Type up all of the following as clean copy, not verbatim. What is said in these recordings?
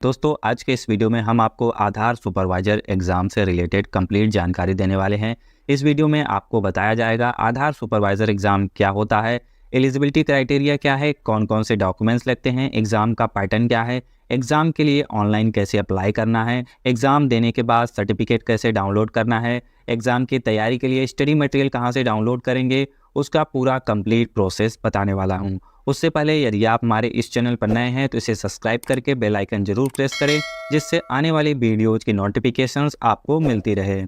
दोस्तों आज के इस वीडियो में हम आपको आधार सुपरवाइजर एग्ज़ाम से रिलेटेड कंप्लीट जानकारी देने वाले हैं। इस वीडियो में आपको बताया जाएगा आधार सुपरवाइजर एग्ज़ाम क्या होता है, एलिजिबिलिटी क्राइटेरिया क्या है, कौन कौन से डॉक्यूमेंट्स लगते हैं, एग्ज़ाम का पैटर्न क्या है, एग्ज़ाम के लिए ऑनलाइन कैसे अप्लाई करना है, एग्ज़ाम देने के बाद सर्टिफिकेट कैसे डाउनलोड करना है, एग्ज़ाम की तैयारी के लिए स्टडी मटेरियल कहाँ से डाउनलोड करेंगे, उसका पूरा कंप्लीट प्रोसेस बताने वाला हूँ। उससे पहले यदि आप हमारे इस चैनल पर नए हैं तो इसे सब्सक्राइब करके बेल आइकन जरूर प्रेस करें, जिससे आने वाली वीडियोज़ की नोटिफिकेशंस आपको मिलती रहे।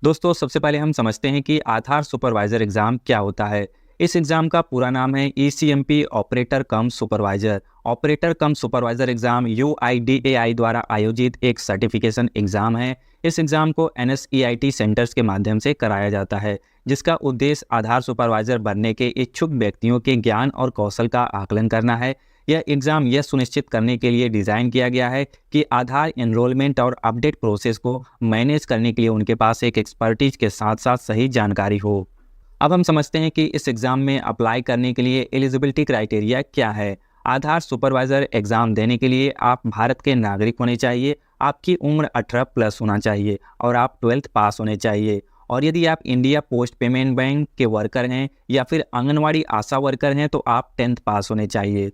दोस्तों सबसे पहले हम समझते हैं कि आधार सुपरवाइजर एग्ज़ाम क्या होता है। इस एग्ज़ाम का पूरा नाम है ECMP ऑपरेटर कम सुपरवाइजर। ऑपरेटर कम सुपरवाइजर एग्ज़ाम UIDAI द्वारा आयोजित एक सर्टिफिकेशन एग्ज़ाम है। इस एग्ज़ाम को NSEIT सेंटर्स के माध्यम से कराया जाता है, जिसका उद्देश्य आधार सुपरवाइजर बनने के इच्छुक व्यक्तियों के ज्ञान और कौशल का आकलन करना है। यह एग्ज़ाम यह सुनिश्चित करने के लिए डिज़ाइन किया गया है कि आधार एनरोलमेंट और अपडेट प्रोसेस को मैनेज करने के लिए उनके पास एक एक्सपर्टीज के साथ साथ सही जानकारी हो। अब हम समझते हैं कि इस एग्ज़ाम में अप्लाई करने के लिए एलिजिबिलिटी क्राइटेरिया क्या है। आधार सुपरवाइज़र एग्ज़ाम देने के लिए आप भारत के नागरिक होने चाहिए, आपकी उम्र 18+ होना चाहिए और आप 12th पास होने चाहिए। और यदि आप इंडिया पोस्ट पेमेंट बैंक के वर्कर हैं या फिर आंगनवाड़ी आशा वर्कर हैं तो आप 10th पास होने चाहिए।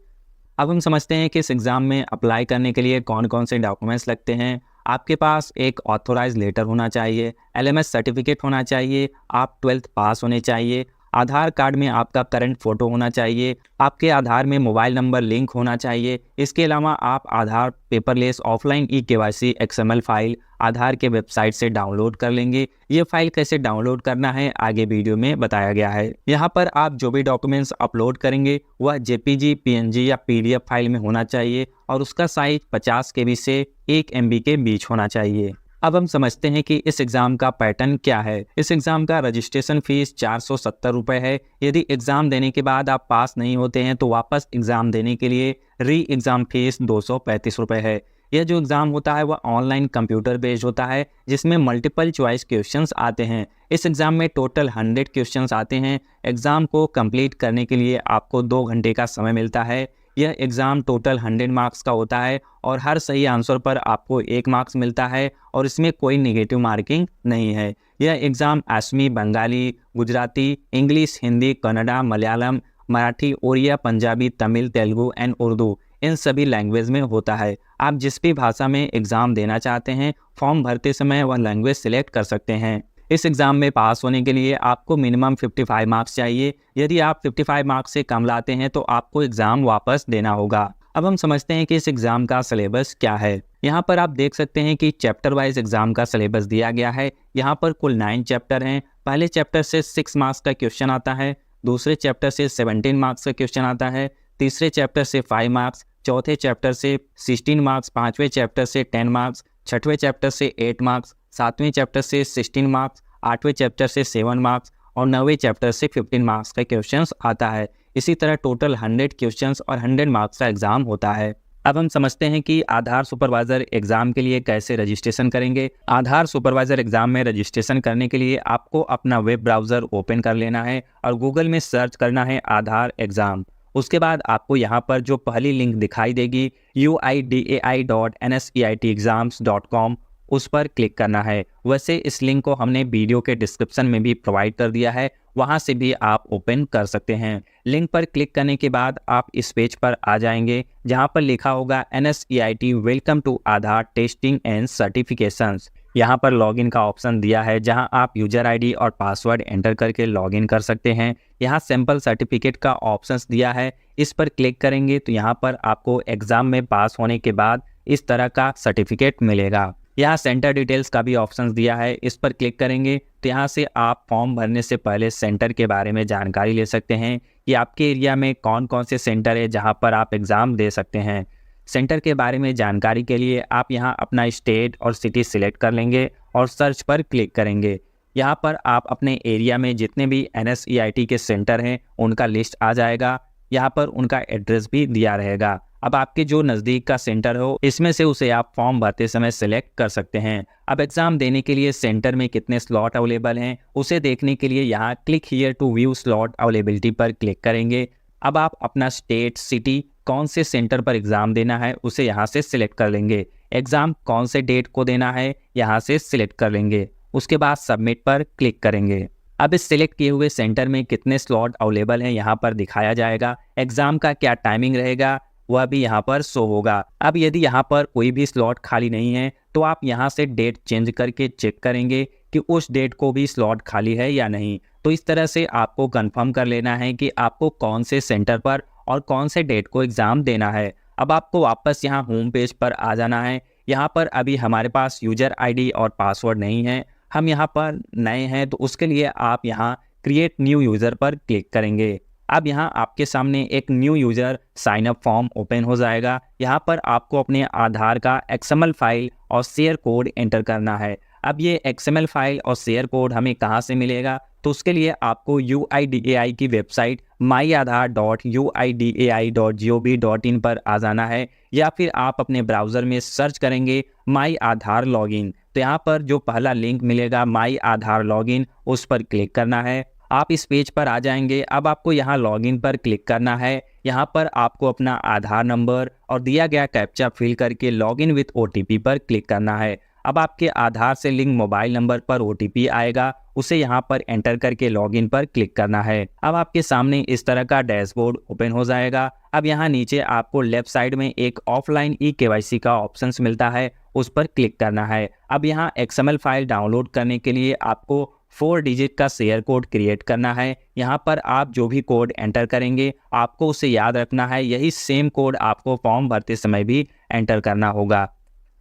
अब हम समझते हैं कि इस एग्ज़ाम में अप्लाई करने के लिए कौन कौन से डॉक्यूमेंट्स लगते हैं। आपके पास एक ऑथोराइज लेटर होना चाहिए, LMS सर्टिफिकेट होना चाहिए, आप 12th पास होने चाहिए, आधार कार्ड में आपका करंट फ़ोटो होना चाहिए, आपके आधार में मोबाइल नंबर लिंक होना चाहिए। इसके अलावा आप Aadhaar paperless offline eKYC XML file Aadhaar के वेबसाइट से डाउनलोड कर लेंगे। ये फाइल कैसे डाउनलोड करना है आगे वीडियो में बताया गया है। यहाँ पर आप जो भी डॉक्यूमेंट्स अपलोड करेंगे वह JPG, PNG या PDF फाइल में होना चाहिए और उसका साइज 50 KB से 1 MB के बीच होना चाहिए। अब हम समझते हैं कि इस एग्ज़ाम का पैटर्न क्या है। इस एग्ज़ाम का रजिस्ट्रेशन फ़ीस 470 रुपये है। यदि एग्ज़ाम देने के बाद आप पास नहीं होते हैं तो वापस एग्ज़ाम देने के लिए री एग्ज़ाम फ़ीस 235 रुपये है। यह जो एग्ज़ाम होता है वह ऑनलाइन कंप्यूटर बेस्ड होता है, जिसमें मल्टीपल चॉइस क्वेश्चंस आते हैं। इस एग्ज़ाम में टोटल 100 क्वेश्चंस आते हैं। एग्ज़ाम को कंप्लीट करने के लिए आपको 2 घंटे का समय मिलता है। यह एग्ज़ाम टोटल 100 मार्क्स का होता है और हर सही आंसर पर आपको 1 मार्क्स मिलता है और इसमें कोई नेगेटिव मार्किंग नहीं है। यह exam Assamese, Bengali, Gujarati, English, Hindi, Kannada, Malayalam, Marathi, Odia, Punjabi, Tamil, Telugu and Urdu इन सभी लैंग्वेज में होता है। आप जिस भी भाषा में एग्ज़ाम देना चाहते हैं फॉर्म भरते समय वह लैंग्वेज सिलेक्ट कर सकते हैं। इस एग्ज़ाम में पास होने के लिए आपको मिनिमम 55 मार्क्स चाहिए। यदि आप 55 मार्क्स से कम लाते हैं तो आपको एग्ज़ाम वापस देना होगा। अब हम समझते हैं कि इस एग्ज़ाम का सिलेबस क्या है। यहाँ पर आप देख सकते हैं कि चैप्टर वाइज एग्ज़ाम का सिलेबस दिया गया है। यहाँ पर कुल 9 चैप्टर हैं। पहले चैप्टर से 6 मार्क्स का क्वेश्चन आता है, दूसरे चैप्टर से 17 मार्क्स का क्वेश्चन आता है, तीसरे चैप्टर से 5 मार्क्स, चौथे चैप्टर से 16 मार्क्स, पाँचवें चैप्टर से 10 मार्क्स, छठवें चैप्टर से 8 मार्क्स, सातवें चैप्टर से 16 मार्क्स, आठवें चैप्टर से 7 मार्क्स और 9वें चैप्टर से 15 मार्क्स का क्वेश्चंस आता है। इसी तरह टोटल 100 क्वेश्चंस और 100 मार्क्स का एग्ज़ाम होता है। अब हम समझते हैं कि आधार सुपरवाइज़र एग्ज़ाम के लिए कैसे रजिस्ट्रेशन करेंगे। आधार सुपरवाइज़र एग्ज़ाम में रजिस्ट्रेशन करने के लिए आपको अपना वेब ब्राउज़र ओपन कर लेना है और गूगल में सर्च करना है आधार एग्ज़ाम। उसके बाद आपको यहाँ पर जो पहली लिंक दिखाई देगी uidai.nseit.exams.com उस पर क्लिक करना है। वैसे इस लिंक को हमने वीडियो के डिस्क्रिप्शन में भी प्रोवाइड कर दिया है, वहाँ से भी आप ओपन कर सकते हैं। लिंक पर क्लिक करने के बाद आप इस पेज पर आ जाएंगे जहाँ पर लिखा होगा NSEIT welcome to Aadhaar testing and certifications. यहाँ पर लॉगिन का ऑप्शन दिया है जहाँ आप यूजर ID और पासवर्ड एंटर करके लॉगिन कर सकते हैं। यहाँ सैंपल सर्टिफिकेट का ऑप्शंस दिया है, इस पर क्लिक करेंगे तो यहाँ पर आपको एग्ज़ाम में पास होने के बाद इस तरह का सर्टिफिकेट मिलेगा। यहाँ सेंटर डिटेल्स का भी ऑप्शंस दिया है, इस पर क्लिक करेंगे तो यहाँ से आप फॉर्म भरने से पहले सेंटर के बारे में जानकारी ले सकते हैं कि आपके एरिया में कौन कौन से सेंटर है जहाँ पर आप एग्ज़ाम दे सकते हैं। सेंटर के बारे में जानकारी के लिए आप यहाँ अपना स्टेट और सिटी सिलेक्ट कर लेंगे और सर्च पर क्लिक करेंगे। यहाँ पर आप अपने एरिया में जितने भी NSEIT के सेंटर हैं उनका लिस्ट आ जाएगा। यहाँ पर उनका एड्रेस भी दिया रहेगा। अब आपके जो नज़दीक का सेंटर हो इसमें से उसे आप फॉर्म भरते समय सेलेक्ट कर सकते हैं। अब एग्ज़ाम देने के लिए सेंटर में कितने स्लॉट अवेलेबल हैं उसे देखने के लिए यहाँ click here to view slot availability पर क्लिक करेंगे। अब आप अपना स्टेट, सिटी कौन से सेंटर पर एग्ज़ाम देना है उसे यहाँ से सिलेक्ट कर लेंगे। एग्ज़ाम कौन से डेट को देना है यहाँ से सिलेक्ट कर लेंगे। उसके बाद सबमिट पर क्लिक करेंगे। अब इस सिलेक्ट किए हुए सेंटर में कितने स्लॉट अवेलेबल हैं यहाँ पर दिखाया जाएगा। एग्ज़ाम का क्या टाइमिंग रहेगा वह भी यहाँ पर शो होगा। अब यदि यहाँ पर कोई भी स्लॉट खाली नहीं है तो आप यहाँ से डेट चेंज करके चेक करेंगे कि उस डेट को भी स्लॉट खाली है या नहीं। तो इस तरह से आपको कंफर्म कर लेना है कि आपको कौन से सेंटर पर और कौन से डेट को एग्ज़ाम देना है। अब आपको वापस यहाँ होम पेज पर आ जाना है। यहाँ पर अभी हमारे पास यूज़र आईडी और पासवर्ड नहीं है, हम यहाँ पर नए हैं, तो उसके लिए आप यहाँ क्रिएट न्यू यूज़र पर क्लिक करेंगे। अब यहाँ आपके सामने एक new user sign up form open हो जाएगा। यहाँ पर आपको अपने आधार का XML फाइल और शेयर कोड एंटर करना है। अब ये XML फाइल और शेयर कोड हमें कहाँ से मिलेगा, तो उसके लिए आपको UIDAI की वेबसाइट myaadhar.uidai.gov.in पर आ जाना है, या फिर आप अपने ब्राउज़र में सर्च करेंगे माई आधार लॉगिन। तो यहाँ पर जो पहला लिंक मिलेगा माई आधार लॉगिन, उस पर क्लिक करना है। आप इस पेज पर आ जाएंगे। अब आपको यहाँ लॉगिन पर क्लिक करना है। यहाँ पर आपको अपना आधार नंबर और दिया गया कैप्चा फिल करके लॉगिन विथ OTP पर क्लिक करना है। अब आपके आधार से लिंक मोबाइल नंबर पर OTP आएगा, उसे यहाँ पर एंटर करके लॉगिन पर क्लिक करना है। अब आपके सामने इस तरह का डैशबोर्ड ओपन हो जाएगा। अब यहाँ नीचे आपको लेफ्ट साइड में एक ऑफलाइन eKYC का ऑप्शंस मिलता है, उस पर क्लिक करना है। अब यहाँ XML फाइल डाउनलोड करने के लिए आपको 4 डिजिट का शेयर कोड क्रिएट करना है। यहाँ पर आप जो भी कोड एंटर करेंगे आपको उसे याद रखना है। यही सेम कोड आपको फॉर्म भरते समय भी एंटर करना होगा।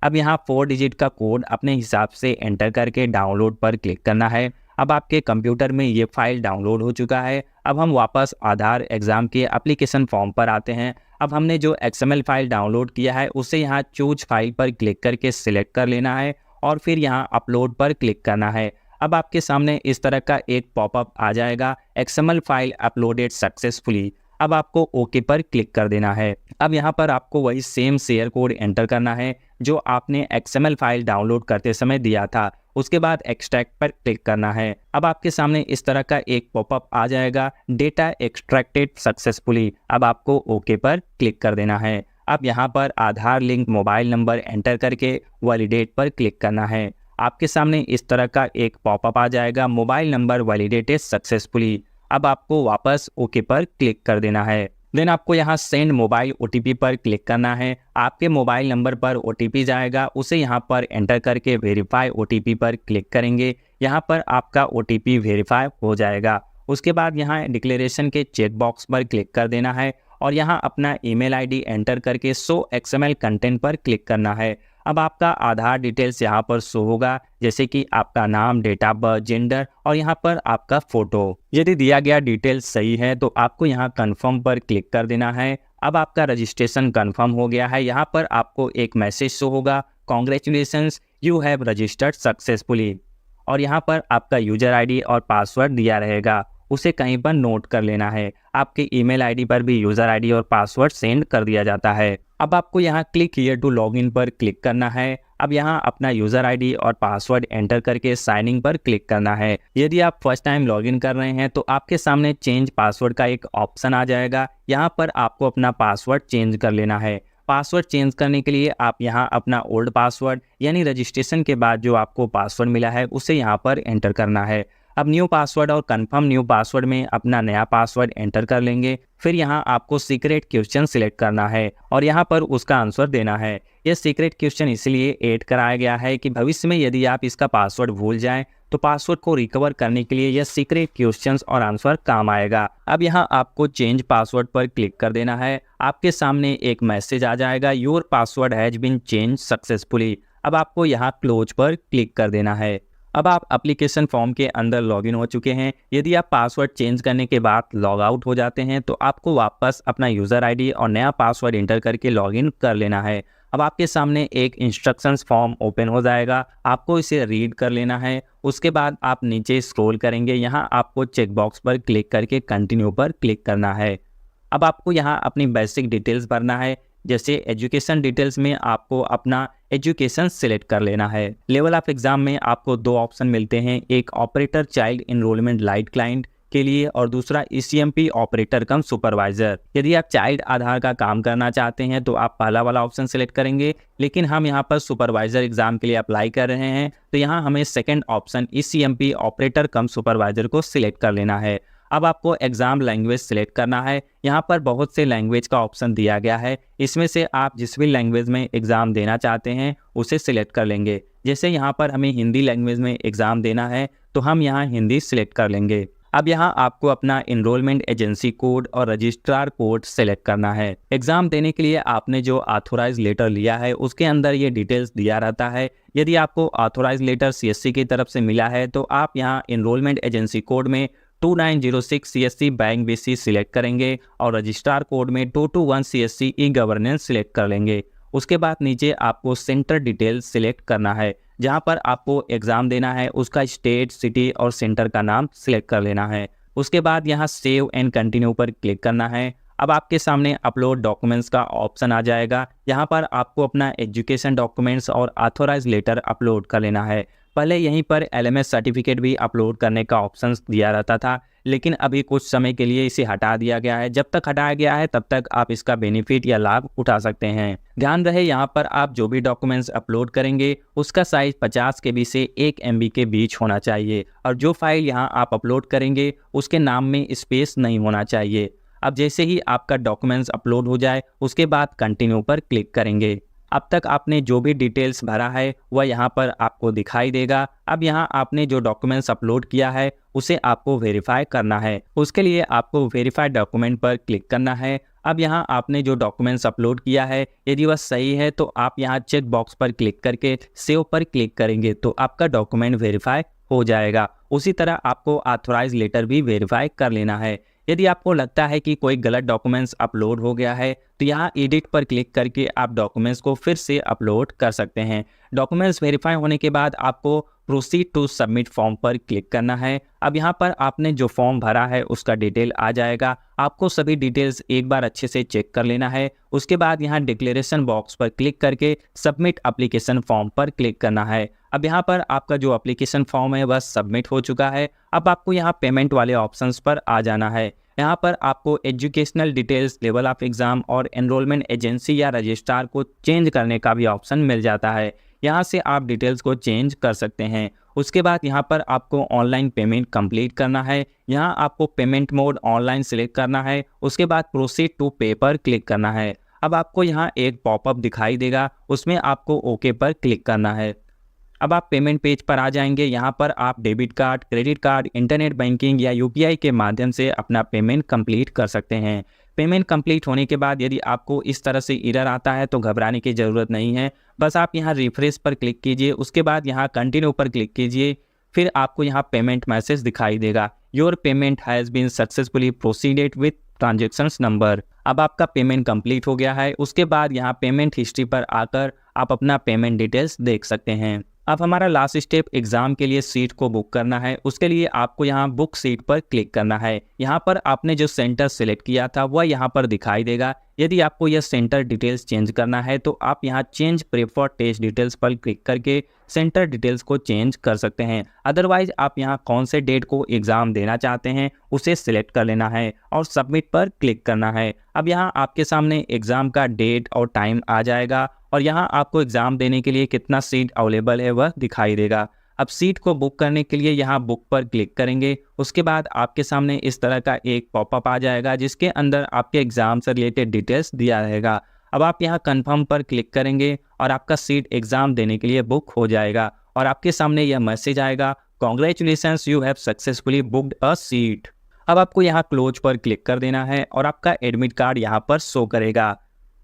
अब यहाँ 4 डिजिट का कोड अपने हिसाब से एंटर करके डाउनलोड पर क्लिक करना है। अब आपके कंप्यूटर में ये फाइल डाउनलोड हो चुका है। अब हम वापस आधार एग्ज़ाम के एप्लीकेशन फॉर्म पर आते हैं। अब हमने जो XML फाइल डाउनलोड किया है उसे यहाँ चूज फाइल पर क्लिक करके सिलेक्ट कर लेना है और फिर यहाँ अपलोड पर क्लिक करना है। अब आपके सामने इस तरह का एक पॉपअप आ जाएगा, XML फाइल अपलोडेड सक्सेसफुली। अब आपको ओके पर क्लिक कर देना है। अब यहाँ पर आपको वही सेम शेयर कोड एंटर करना है जो आपने XML फाइल डाउनलोड करते समय दिया था। उसके बाद एक्सट्रैक्ट पर क्लिक करना है। अब आपके सामने इस तरह का एक पॉपअप आ जाएगा, डेटा एक्सट्रैक्टेड सक्सेसफुली। अब आपको ओके पर क्लिक कर देना है। अब यहाँ पर आधार लिंक मोबाइल नंबर एंटर करके वैलिडेट पर क्लिक करना है। आपके सामने इस तरह का एक पॉपअप आ जाएगा, मोबाइल नंबर वैलिडेटेड सक्सेसफुली। अब आपको वापस ओके पर क्लिक कर देना है। देन आपको यहाँ सेंड मोबाइल OTP पर क्लिक करना है। आपके मोबाइल नंबर पर OTP जाएगा, उसे यहाँ पर एंटर करके वेरीफाई OTP पर क्लिक करेंगे। यहाँ पर आपका OTP वेरीफाई हो जाएगा। उसके बाद यहाँ डिक्लेरेशन के चेक बॉक्स पर क्लिक कर देना है और यहाँ अपना ईमेल आईडी एंटर करके शो XML कंटेंट पर क्लिक करना है। अब आपका आधार डिटेल्स यहाँ पर शो होगा, जैसे कि आपका नाम, डेट ऑफ बर्थ, जेंडर और यहाँ पर आपका फोटो। यदि दिया गया डिटेल्स सही है तो आपको यहाँ कंफर्म पर क्लिक कर देना है। अब आपका रजिस्ट्रेशन कंफर्म हो गया है। यहाँ पर आपको एक मैसेज शो होगा, congratulations you have registered successfully. और यहाँ पर आपका यूजर आईडी और पासवर्ड दिया रहेगा, उसे कहीं पर नोट कर लेना है। आपके ईमेल आईडी पर भी यूजर आईडी और पासवर्ड सेंड कर दिया जाता है। अब आपको यहाँ क्लिक हियर टू लॉगिन पर क्लिक करना है। अब यहाँ अपना यूजर आईडी और पासवर्ड एंटर करके साइन इन पर क्लिक करना है। यदि आप फर्स्ट टाइम लॉगिन कर रहे हैं तो आपके सामने चेंज पासवर्ड का एक ऑप्शन आ जाएगा। यहाँ पर आपको अपना पासवर्ड चेंज कर लेना है। पासवर्ड चेंज करने के लिए आप यहाँ अपना ओल्ड पासवर्ड यानी रजिस्ट्रेशन के बाद जो आपको पासवर्ड मिला है उसे यहाँ पर एंटर करना है। अब न्यू पासवर्ड और कंफर्म न्यू पासवर्ड में अपना नया पासवर्ड एंटर कर लेंगे। फिर यहाँ आपको सीक्रेट क्वेश्चन सिलेक्ट करना है और यहाँ पर उसका आंसर देना है। यह सीक्रेट क्वेश्चन इसलिए ऐड कराया गया है कि भविष्य में यदि आप इसका पासवर्ड भूल जाएं तो पासवर्ड को रिकवर करने के लिए यह सीक्रेट क्वेश्चंस और आंसर काम आएगा। अब यहाँ आपको चेंज पासवर्ड पर क्लिक कर देना है। आपके सामने एक मैसेज आ जाएगा, your password has been change successfully. अब आपको यहाँ क्लोज पर क्लिक कर देना है। अब आप एप्लीकेशन फॉर्म के अंदर लॉगिन हो चुके हैं। यदि आप पासवर्ड चेंज करने के बाद लॉग आउट हो जाते हैं तो आपको वापस अपना यूज़र आईडी और नया पासवर्ड एंटर करके लॉगिन कर लेना है। अब आपके सामने एक इंस्ट्रक्शंस फॉर्म ओपन हो जाएगा, आपको इसे रीड कर लेना है। उसके बाद आप नीचे स्क्रॉल करेंगे, यहाँ आपको चेक बॉक्स पर क्लिक करके कंटिन्यू पर क्लिक करना है। अब आपको यहाँ अपनी बेसिक डिटेल्स भरना है, जैसे एजुकेशन डिटेल्स में आपको अपना एजुकेशन सिलेक्ट कर लेना है। लेवल ऑफ एग्जाम में आपको 2 ऑप्शन मिलते हैं, एक operator child enrolment lite client के लिए और दूसरा ECMP ऑपरेटर कम सुपरवाइजर। यदि आप चाइल्ड आधार का काम करना चाहते हैं तो आप पहला वाला ऑप्शन सिलेक्ट करेंगे, लेकिन हम यहाँ पर सुपरवाइजर एग्जाम के लिए अप्लाई कर रहे हैं तो यहाँ हमें सेकंड ऑप्शन ECMP ऑपरेटर कम सुपरवाइजर को सिलेक्ट कर लेना है। अब आपको एग्जाम लैंग्वेज सिलेक्ट करना है। यहाँ पर बहुत से लैंग्वेज का ऑप्शन दिया गया है, इसमें से आप जिस भी लैंग्वेज में एग्जाम देना चाहते हैं उसे सिलेक्ट कर लेंगे। जैसे यहाँ पर हमें हिंदी लैंग्वेज में एग्जाम देना है तो हम यहाँ हिंदी सिलेक्ट कर लेंगे। अब यहाँ आपको अपना एनरोलमेंट एजेंसी कोड और रजिस्ट्रार कोड सेलेक्ट करना है। एग्जाम देने के लिए आपने जो ऑथोराइज लेटर लिया है उसके अंदर ये डिटेल्स दिया रहता है। यदि आपको ऑथोराइज लेटर CSC की तरफ से मिला है तो आप यहाँ एनरोलमेंट एजेंसी कोड में 2906 CSC बैंक BC सिलेक्ट करेंगे और रजिस्ट्रार कोड में 221 CSC ई-गवर्नेंस सिलेक्ट कर लेंगे। उसके बाद नीचे आपको सेंटर डिटेल सिलेक्ट करना है, जहां पर आपको एग्जाम देना है उसका स्टेट, सिटी और सेंटर का नाम सिलेक्ट कर लेना है। उसके बाद यहां सेव एंड कंटिन्यू पर क्लिक करना है। अब आपके सामने अपलोड डॉक्यूमेंट्स का ऑप्शन आ जाएगा। यहाँ पर आपको अपना एजुकेशन डॉक्यूमेंट्स और ऑथोराइज लेटर अपलोड कर लेना है। पहले यहीं पर LMS सर्टिफिकेट भी अपलोड करने का ऑप्शन दिया रहता था, लेकिन अभी कुछ समय के लिए इसे हटा दिया गया है। जब तक हटाया गया है तब तक आप इसका बेनिफिट या लाभ उठा सकते हैं। ध्यान रहे यहाँ पर आप जो भी डॉक्यूमेंट्स अपलोड करेंगे उसका साइज 50 KB से 1 MB के बीच होना चाहिए और जो फाइल यहाँ आप अपलोड करेंगे उसके नाम में स्पेस नहीं होना चाहिए। अब जैसे ही आपका डॉक्यूमेंट्स अपलोड हो जाए उसके बाद कंटिन्यू पर क्लिक करेंगे। अब तक आपने जो भी डिटेल्स भरा है वह यहाँ पर आपको दिखाई देगा। अब यहाँ आपने जो डॉक्यूमेंट्स अपलोड किया है उसे आपको वेरीफाई करना है। उसके लिए आपको वेरीफाई डॉक्यूमेंट पर क्लिक करना है। अब यहाँ आपने जो डॉक्यूमेंट्स अपलोड किया है यदि वह सही है तो आप यहाँ चेक बॉक्स पर क्लिक करके सेव पर क्लिक करेंगे तो आपका डॉक्यूमेंट वेरीफाई हो जाएगा। उसी तरह आपको ऑथोराइज लेटर भी वेरीफाई कर लेना है। यदि आपको लगता है कि कोई गलत डॉक्यूमेंट्स अपलोड हो गया है तो यहाँ एडिट पर क्लिक करके आप डॉक्यूमेंट्स को फिर से अपलोड कर सकते हैं। डॉक्यूमेंट्स वेरीफाई होने के बाद आपको प्रोसीड टू सबमिट फॉर्म पर क्लिक करना है। अब यहाँ पर आपने जो फॉर्म भरा है उसका डिटेल आ जाएगा। आपको सभी डिटेल्स एक बार अच्छे से चेक कर लेना है। उसके बाद यहाँ डिक्लेरेशन बॉक्स पर क्लिक करके सबमिट एप्लीकेशन फॉर्म पर क्लिक करना है। अब यहाँ पर आपका जो एप्लीकेशन फॉर्म है वह सबमिट हो चुका है। अब आपको यहाँ पेमेंट वाले ऑप्शंस पर आ जाना है। यहाँ पर आपको educational details, level of exam और एनरोलमेंट एजेंसी या रजिस्ट्रार को चेंज करने का भी ऑप्शन मिल जाता है। यहाँ से आप डिटेल्स को चेंज कर सकते हैं। उसके बाद यहाँ पर आपको ऑनलाइन पेमेंट कंप्लीट करना है। यहाँ आपको पेमेंट मोड ऑनलाइन सिलेक्ट करना है। उसके बाद प्रोसीड टू पे पर क्लिक करना है। अब आपको यहाँ एक पॉपअप दिखाई देगा, उसमें आपको ओके पर क्लिक करना है। अब आप पेमेंट पेज पर आ जाएंगे। यहाँ पर आप debit card, credit card, internet banking या UPI के माध्यम से अपना पेमेंट कंप्लीट कर सकते हैं। पेमेंट कंप्लीट होने के बाद यदि आपको इस तरह से एरर आता है तो घबराने की ज़रूरत नहीं है। बस आप यहाँ रिफ्रेश पर क्लिक कीजिए, उसके बाद यहाँ कंटिन्यू पर क्लिक कीजिए, फिर आपको यहाँ पेमेंट मैसेज दिखाई देगा, your payment has been successfully proceeded with transactions number. अब आपका पेमेंट कंप्लीट हो गया है। उसके बाद यहाँ पेमेंट हिस्ट्री पर आकर आप अपना पेमेंट डिटेल्स देख सकते हैं। अब हमारा लास्ट स्टेप एग्जाम के लिए सीट को बुक करना है। उसके लिए आपको यहाँ बुक सीट पर क्लिक करना है। यहाँ पर आपने जो सेंटर सेलेक्ट किया था वह यहाँ पर दिखाई देगा। यदि आपको यह सेंटर डिटेल्स चेंज करना है तो आप यहाँ चेंज प्रेफर्ड टेस्ट डिटेल्स पर क्लिक करके सेंटर डिटेल्स को चेंज कर सकते हैं। अदरवाइज आप यहाँ कौन से डेट को एग्जाम देना चाहते हैं उसे सिलेक्ट कर लेना है और सबमिट पर क्लिक करना है। अब यहाँ आपके सामने एग्जाम का डेट और टाइम आ जाएगा और यहाँ आपको एग्जाम देने के लिए कितना सीट अवेलेबल है वह दिखाई देगा। अब सीट को बुक करने के लिए यहाँ बुक पर क्लिक करेंगे। उसके बाद आपके सामने इस तरह का एक पॉपअप आ जाएगा जिसके अंदर आपके एग्जाम से रिलेटेड डिटेल्स दिया रहेगा। अब आप यहाँ कंफर्म पर क्लिक करेंगे और आपका सीट एग्जाम देने के लिए बुक हो जाएगा और आपके सामने यह मैसेज आएगा, congratulations you have successfully booked a seat. अब आपको यहाँ क्लोज पर क्लिक कर देना है और आपका एडमिट कार्ड यहाँ पर शो करेगा।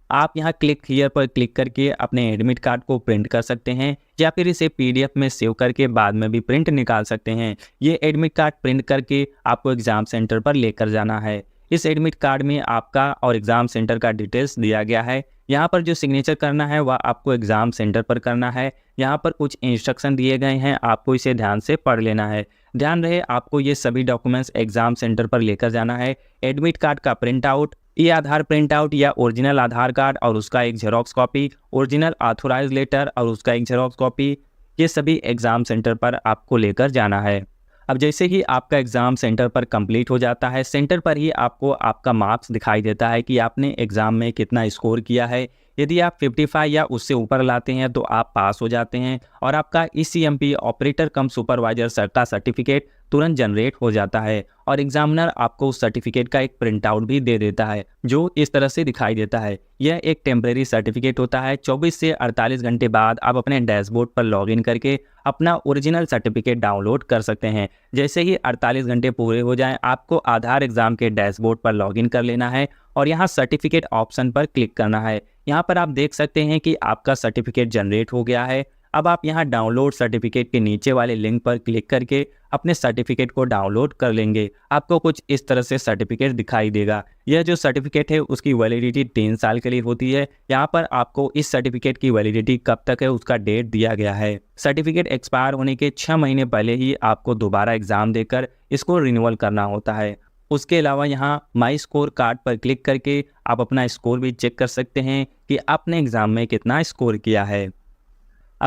आप यहाँ क्लिक हियर पर क्लिक करके अपने एडमिट कार्ड को प्रिंट कर सकते हैं या फिर इसे PDF में सेव करके बाद में भी प्रिंट निकाल सकते हैं। ये एडमिट कार्ड प्रिंट करके आपको एग्जाम सेंटर पर लेकर जाना है। इस एडमिट कार्ड में आपका और एग्जाम सेंटर का डिटेल्स दिया गया है। यहाँ पर जो सिग्नेचर करना है वह आपको एग्जाम सेंटर पर करना है। यहाँ पर कुछ इंस्ट्रक्शन दिए गए हैं, आपको इसे ध्यान से पढ़ लेना है। ध्यान रहे आपको ये सभी डॉक्यूमेंट्स एग्जाम सेंटर पर लेकर जाना है। एडमिट कार्ड का print out, e Aadhaar print out या ओरिजिनल आधार कार्ड और उसका एक xerox copy, original authorise letter और उसका एक जेरोक्स कॉपी, ये सभी एग्जाम सेंटर पर आपको लेकर जाना है। अब जैसे ही आपका एग्ज़ाम सेंटर पर कंप्लीट हो जाता है, सेंटर पर ही आपको आपका मार्क्स दिखाई देता है कि आपने एग्ज़ाम में कितना स्कोर किया है। यदि आप 55 या उससे ऊपर लाते हैं तो आप पास हो जाते हैं और आपका ईसीएमपी ऑपरेटर कम सुपरवाइजर सर का सर्टिफिकेट तुरंत जनरेट हो जाता है और एग्जामिनर आपको उस सर्टिफिकेट का एक प्रिंट आउट भी दे देता है जो इस तरह से दिखाई देता है। यह एक टेम्परेरी सर्टिफिकेट होता है। 24 से 48 घंटे बाद आप अपने डैशबोर्ड पर लॉगिन करके अपना ओरिजिनल सर्टिफिकेट डाउनलोड कर सकते हैं। जैसे ही 48 घंटे पूरे हो जाएं, आपको आधार एग्जाम के डैशबोर्ड पर लॉगिन कर लेना है और यहाँ सर्टिफिकेट ऑप्शन पर क्लिक करना है। यहाँ पर आप देख सकते हैं कि आपका सर्टिफिकेट जनरेट हो गया है। अब आप यहाँ डाउनलोड सर्टिफिकेट के नीचे वाले लिंक पर क्लिक करके अपने सर्टिफिकेट को डाउनलोड कर लेंगे। आपको कुछ इस तरह से सर्टिफिकेट दिखाई देगा। यह जो सर्टिफिकेट है उसकी वैलिडिटी 3 साल के लिए होती है। यहाँ पर आपको इस सर्टिफिकेट की वैलिडिटी कब तक है उसका डेट दिया गया है। सर्टिफिकेट एक्सपायर होने के 6 महीने पहले ही आपको दोबारा एग्जाम देकर इसको रिन्यूअल करना होता है। उसके अलावा यहाँ माई स्कोर कार्ड पर क्लिक करके आप अपना स्कोर भी चेक कर सकते हैं कि आपने एग्जाम में कितना स्कोर किया है।